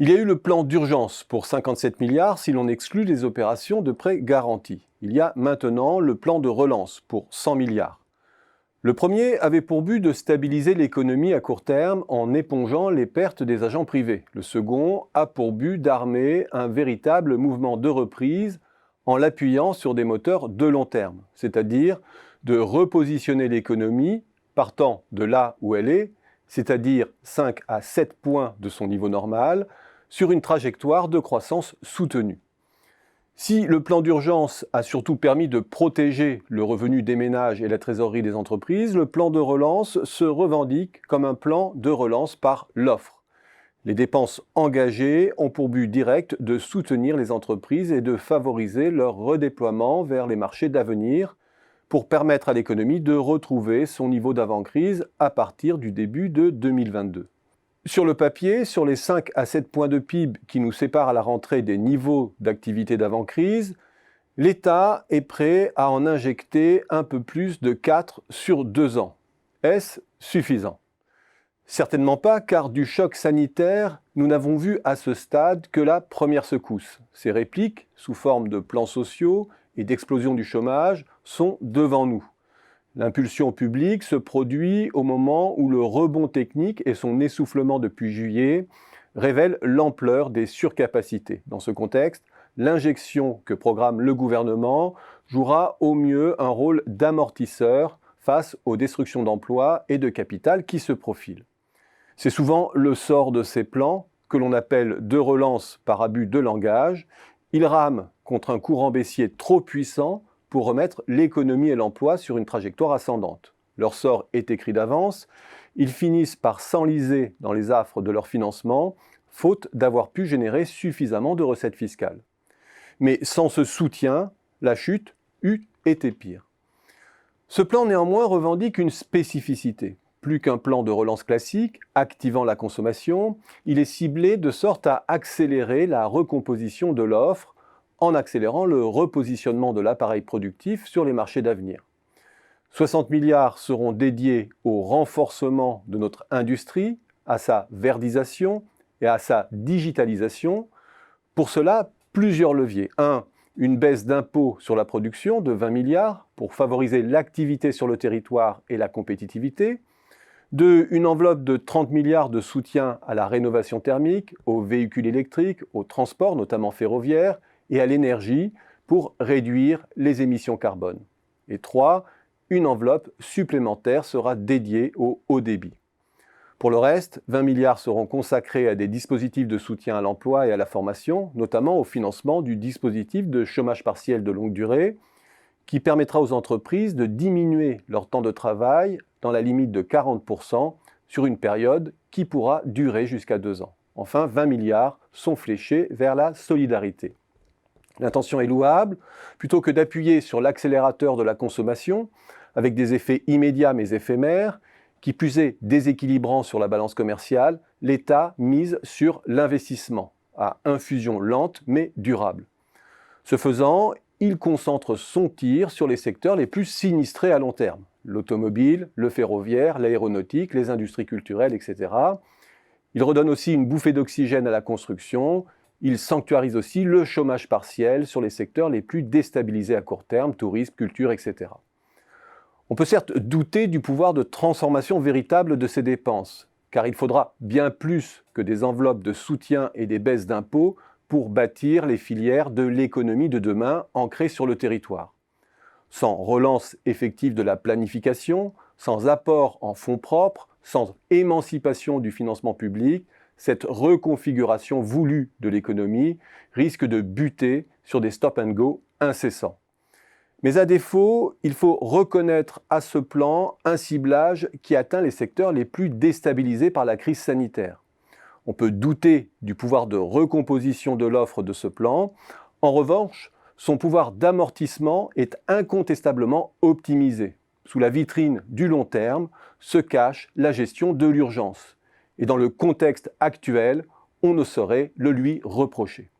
Il y a eu le plan d'urgence pour 57 milliards si l'on exclut les opérations de prêts garantis. Il y a maintenant le plan de relance pour 100 milliards. Le premier avait pour but de stabiliser l'économie à court terme en épongeant les pertes des agents privés. Le second a pour but d'armer un véritable mouvement de reprise en l'appuyant sur des moteurs de long terme, c'est-à-dire de repositionner l'économie partant de là où elle est, c'est-à-dire 5 à 7 points de son niveau normal, sur une trajectoire de croissance soutenue. Si le plan d'urgence a surtout permis de protéger le revenu des ménages et la trésorerie des entreprises, le plan de relance se revendique comme un plan de relance par l'offre. Les dépenses engagées ont pour but direct de soutenir les entreprises et de favoriser leur redéploiement vers les marchés d'avenir pour permettre à l'économie de retrouver son niveau d'avant-crise à partir du début de 2022. Sur le papier, sur les 5 à 7 points de PIB qui nous séparent à la rentrée des niveaux d'activité d'avant-crise, l'État est prêt à en injecter un peu plus de 4 sur 2 ans. Est-ce suffisant ? Certainement pas, car du choc sanitaire, nous n'avons vu à ce stade que la première secousse. Ces répliques, sous forme de plans sociaux et d'explosion du chômage, sont devant nous. L'impulsion publique se produit au moment où le rebond technique et son essoufflement depuis juillet révèlent l'ampleur des surcapacités. Dans ce contexte, l'injection que programme le gouvernement jouera au mieux un rôle d'amortisseur face aux destructions d'emplois et de capital qui se profilent. C'est souvent le sort de ces plans, que l'on appelle de relance par abus de langage. Ils rament contre un courant baissier trop puissant pour remettre l'économie et l'emploi sur une trajectoire ascendante. Leur sort est écrit d'avance, ils finissent par s'enliser dans les affres de leur financement, faute d'avoir pu générer suffisamment de recettes fiscales. Mais sans ce soutien, la chute eût été pire. Ce plan néanmoins revendique une spécificité. Plus qu'un plan de relance classique, activant la consommation, il est ciblé de sorte à accélérer la recomposition de l'offre en accélérant le repositionnement de l'appareil productif sur les marchés d'avenir. 60 milliards seront dédiés au renforcement de notre industrie, à sa verdisation et à sa digitalisation. Pour cela, plusieurs leviers. 1. Une baisse d'impôts sur la production de 20 milliards pour favoriser l'activité sur le territoire et la compétitivité. 2. Une enveloppe de 30 milliards de soutien à la rénovation thermique, aux véhicules électriques, aux transports, notamment ferroviaires, et à l'énergie pour réduire les émissions carbone. Et 3. Une enveloppe supplémentaire sera dédiée au haut débit. Pour le reste, 20 milliards seront consacrés à des dispositifs de soutien à l'emploi et à la formation, notamment au financement du dispositif de chômage partiel de longue durée, qui permettra aux entreprises de diminuer leur temps de travail dans la limite de 40% sur une période qui pourra durer jusqu'à 2 ans. Enfin, 20 milliards sont fléchés vers la solidarité. L'intention est louable, plutôt que d'appuyer sur l'accélérateur de la consommation, avec des effets immédiats mais éphémères, qui plus est déséquilibrant sur la balance commerciale, l'État mise sur l'investissement, à infusion lente mais durable. Ce faisant, il concentre son tir sur les secteurs les plus sinistrés à long terme, l'automobile, le ferroviaire, l'aéronautique, les industries culturelles, etc. Il redonne aussi une bouffée d'oxygène à la construction. Il sanctuarise aussi le chômage partiel sur les secteurs les plus déstabilisés à court terme, tourisme, culture, etc. On peut certes douter du pouvoir de transformation véritable de ces dépenses, car il faudra bien plus que des enveloppes de soutien et des baisses d'impôts pour bâtir les filières de l'économie de demain ancrées sur le territoire. Sans relance effective de la planification, sans apport en fonds propres, sans émancipation du financement public, cette reconfiguration voulue de l'économie risque de buter sur des stop-and-go incessants. Mais à défaut, il faut reconnaître à ce plan un ciblage qui atteint les secteurs les plus déstabilisés par la crise sanitaire. On peut douter du pouvoir de recomposition de l'offre de ce plan. En revanche, son pouvoir d'amortissement est incontestablement optimisé. Sous la vitrine du long terme se cache la gestion de l'urgence. Et dans le contexte actuel, on ne saurait le lui reprocher.